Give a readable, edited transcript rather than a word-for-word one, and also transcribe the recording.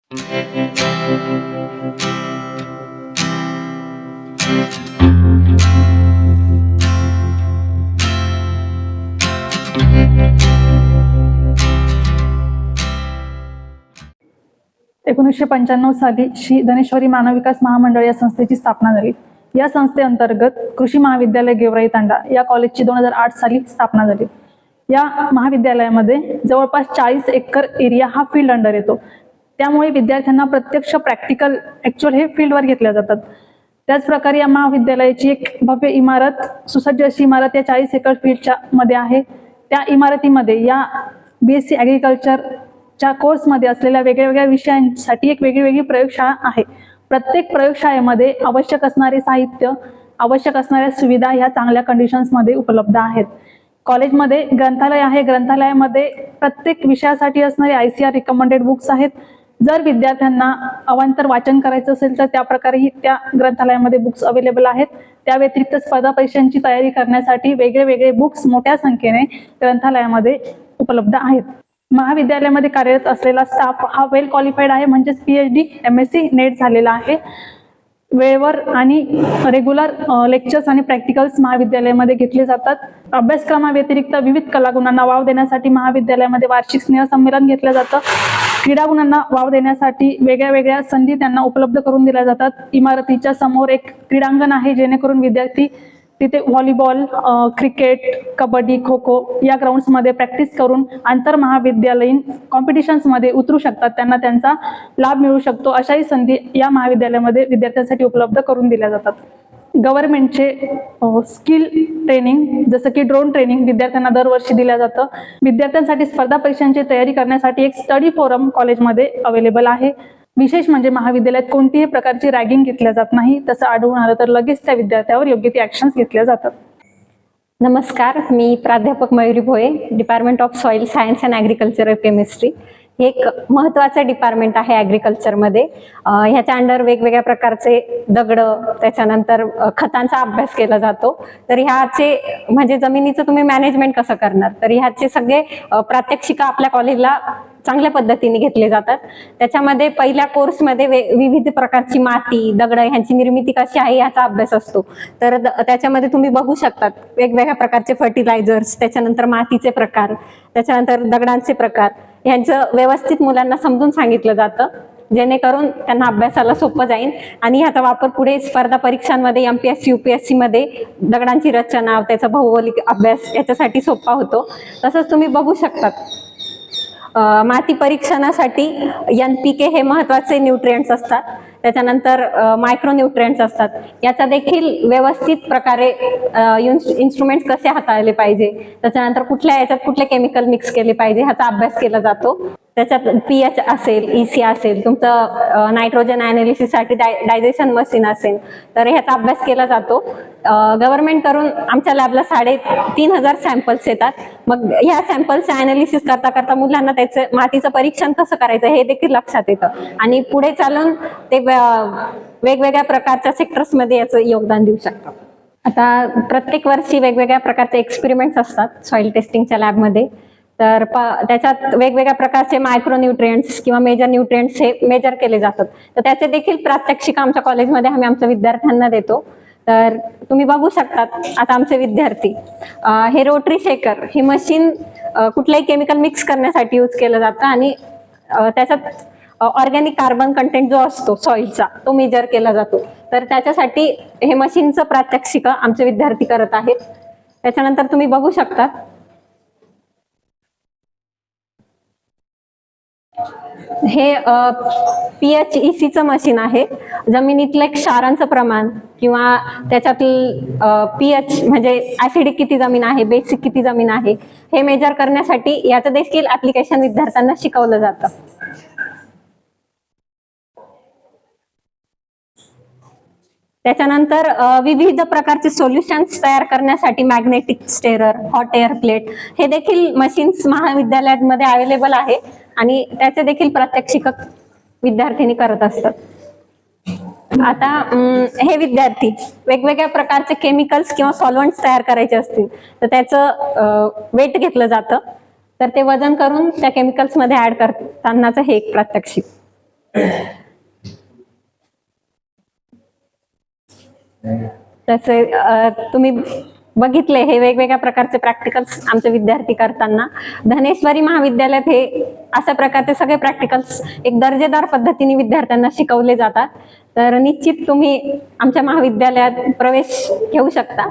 1995 साली श्री धनेश्वरी मानव विकास महामंडळ या संस्थेची स्थापना झाली. या संस्थेअंतर्गत कृषी महाविद्यालय गेवराई तांडा या कॉलेजची 2008 साली स्थापना झाली. या महाविद्यालयामध्ये जवळपास 40 एकर एरिया हा फील्ड अंडर येतो. त्यामुळे विद्यार्थ्यांना प्रत्यक्ष प्रॅक्टिकल ऍक्च्युअल हे फील्डवर घेतल्या जातात. त्याचप्रकारे या महाविद्यालयाची एक भव्य इमारत, सुसज्ज अशी इमारत या 40 एकर फील्डच्या मध्ये आहे. त्या इमारतीमध्ये या BSc ॲग्रिकल्चरच्या कोर्समध्ये असलेल्या वेगवेगळ्या विषयांसाठी एक वेगळी प्रयोगशाळा आहे. प्रत्येक प्रयोगशाळेमध्ये आवश्यक असणारे साहित्य, आवश्यक असणाऱ्या सुविधा ह्या चांगल्या कंडिशन्समध्ये उपलब्ध आहेत. कॉलेजमध्ये ग्रंथालय आहे. ग्रंथालयामध्ये प्रत्येक विषयासाठी असणारे ICAR रिकमेंडेड बुक्स आहेत. जर विद्यार्थ्यांना अवांतर वाचन करायचं असेल तर त्या प्रकारेही त्या ग्रंथालयामध्ये बुक्स अवेलेबल आहेत. त्या व्यतिरिक्त स्पर्धा परीक्षांची तयारी करण्यासाठी वेगळे बुक्स मोठ्या संख्येने ग्रंथालयामध्ये उपलब्ध आहेत. महाविद्यालयामध्ये कार्यरत असलेला स्टाफ हा वेल क्वालिफाईड आहे, म्हणजेच PhD MSc नेट झालेला आहे. वेळेवर आणि रेग्युलर लेक्चर्स आणि प्रॅक्टिकल्स महाविद्यालयामध्ये घेतले जातात. अभ्यासक्रमाव्यतिरिक्त विविध कलागुणांना वाव देण्यासाठी महाविद्यालयामध्ये वार्षिक स्नेहसंमेलन घेतलं जातं. क्रीडागुणांना वाव देण्यासाठी वेगळ्या संधी त्यांना उपलब्ध करून दिल्या जातात. इमारतीच्या समोर एक क्रीडांगण आहे, जेणेकरून विद्यार्थी तिथे व्हॉलीबॉल, क्रिकेट, कबड्डी, खो खो या ग्राउंड्समध्ये प्रॅक्टिस करून आंतर महाविद्यालयीन कॉम्पिटिशन्समध्ये उतरू शकतात. त्यांना त्यांचा लाभ मिळू शकतो. अशाही संधी या महाविद्यालयामध्ये विद्यार्थ्यांसाठी उपलब्ध करून दिल्या जातात. गव्हर्नमेंटचे स्किल ट्रेनिंग जसं की ड्रोन ट्रेनिंग विद्यार्थ्यांना दरवर्षी दिल्या जातं. विद्यार्थ्यांसाठी स्पर्धा परीक्षांची तयारी करण्यासाठी एक स्टडी फोरम कॉलेजमध्ये अवेलेबल आहे. विशेष म्हणजे महाविद्यालयात कोणतीही प्रकारची रॅगिंग घेतल्या जात नाही. तसं आढळून आलं तर लगेच त्या विद्यार्थ्यावर योग्य ती ऍक्शन्स घेतल्या जातात. नमस्कार, मी प्राध्यापक Mayuri Bhoye, department of soil science and agricultural chemistry. हे एक महत्त्वाचं डिपार्टमेंट आहे ॲग्रिकल्चरमध्ये. ह्याच्या अंडर वेगवेगळ्या प्रकारचे दगड, त्याच्यानंतर खतांचा अभ्यास केला जातो. तर ह्याचे म्हणजे जमिनीचं तुम्ही मॅनेजमेंट कसं करणार, तर ह्याचे सगळे प्रात्यक्षिक आपल्या कॉलेजला चांगल्या पद्धतीने घेतले जातात. त्याच्यामध्ये पहिल्या कोर्समध्ये विविध प्रकारची माती, दगड ह्यांची निर्मिती कशी आहे याचा अभ्यास असतो. तर त्याच्यामध्ये तुम्ही बघू शकतात वेगवेगळ्या प्रकारचे फर्टिलायझर्स, त्याच्यानंतर मातीचे प्रकार, त्याच्यानंतर दगडांचे प्रकार ह्यांचं व्यवस्थित मुलांना समजून सांगितलं जातं, जेणेकरून त्यांना अभ्यासाला सोपं जाईल आणि ह्याचा वापर पुढे स्पर्धा परीक्षांमध्ये MPSC UPSC मध्ये दगडांची रचना, त्याचा भौगोलिक अभ्यास याच्यासाठी सोपा होतो. तसंच तुम्ही बघू शकतात माती परीक्षणासाठी NPK हे महत्त्वाचे न्यूट्रिएंट्स असतात. त्याच्यानंतर मायक्रो न्यूट्रिएंट्स असतात. याचा देखील व्यवस्थित प्रकारे इन्स्ट्रुमेंट्स कसे हाताळले पाहिजे, त्याच्यानंतर कुठल्या याच्यात कुठले केमिकल मिक्स केले पाहिजे ह्याचा अभ्यास केला जातो. त्याच्यात pH असेल, EC असेल, तुमचं नायट्रोजन ॲनालिसिससाठी डायजेशन मशीन असेल, तर ह्याचा अभ्यास केला जातो. गव्हर्नमेंट करून आमच्या लॅबला 3,500 सॅम्पल्स येतात. मग ह्या सॅम्पल्सचं ॲनालिसिस करता मुलांना त्याचं मातीचं परीक्षण कसं करायचं हे देखील लक्षात येतं आणि पुढे चालून ते वेगवेगळ्या प्रकारच्या सेक्टर्समध्ये याचं योगदान देऊ शकतात. आता प्रत्येक वर्षी वेगवेगळ्या प्रकारचे एक्सपेरिमेंट्स असतात सॉइल टेस्टिंगच्या लॅबमध्ये. तर त्याच्यात वेगवेगळ्या प्रकारचे मायक्रो न्यूट्रिएंट्स किंवा मेजर न्यूट्रिएंट्स हे मेजर केले जातात. तर त्याचे देखील प्रात्यक्षिक आमच्या कॉलेजमध्ये आम्ही आमच्या विद्यार्थ्यांना देतो. तर तुम्ही बघू शकतात आता आमचे विद्यार्थी हे रोटरी शेकर हे मशीन कुठलंही केमिकल मिक्स करण्यासाठी यूज केलं जातं आणि त्याच्यात ऑर्गॅनिक कार्बन कंटेंट जो असतो सॉइलचा तो मेजर केला जातो. तर त्याच्यासाठी हे मशीनचं प्रात्यक्षिक आमचे विद्यार्थी करत आहेत. त्याच्यानंतर तुम्ही बघू शकता हे pH ECचं मशीन आहे. जमिनीतलं क्षारांचं प्रमाण किंवा त्याच्यातील pH म्हणजे ऍसिडिक किती जमीन आहे, बेसिक किती जमीन आहे हे मेजर करण्यासाठी याचं देखील ऍप्लिकेशन विद्यार्थ्यांना शिकवलं जातं. त्याच्यानंतर विविध प्रकारचे सोल्युशन्स तयार करण्यासाठी मॅग्नेटिक स्टेरर, हॉट एअर प्लेट हे देखील मशीन्स महाविद्यालयामध्ये अवेलेबल आहे आणि त्याचे देखील प्रात्यक्षिक विद्यार्थ्यांनी करत असतात. आता हे विद्यार्थी वेगवेगळ्या प्रकारचे केमिकल्स किंवा सॉल्व्हंट्स तयार करायचे असतील तर त्याचं वेट घेतलं जातं. तर ते वजन करून त्या केमिकल्समध्ये ऍड करतानाचं हे एक प्रात्यक्षिक. तसे तुम्ही बघितले हे वेगवेगळ्या प्रकारचे प्रॅक्टिकल्स आमचे विद्यार्थी करताना. धनेश्वरी महाविद्यालयात हे अशा प्रकारचे सगळे प्रॅक्टिकल्स एक दर्जेदार पद्धतीने विद्यार्थ्यांना शिकवले जातात. तर निश्चित तुम्ही आमच्या महाविद्यालयात प्रवेश घेऊ शकता.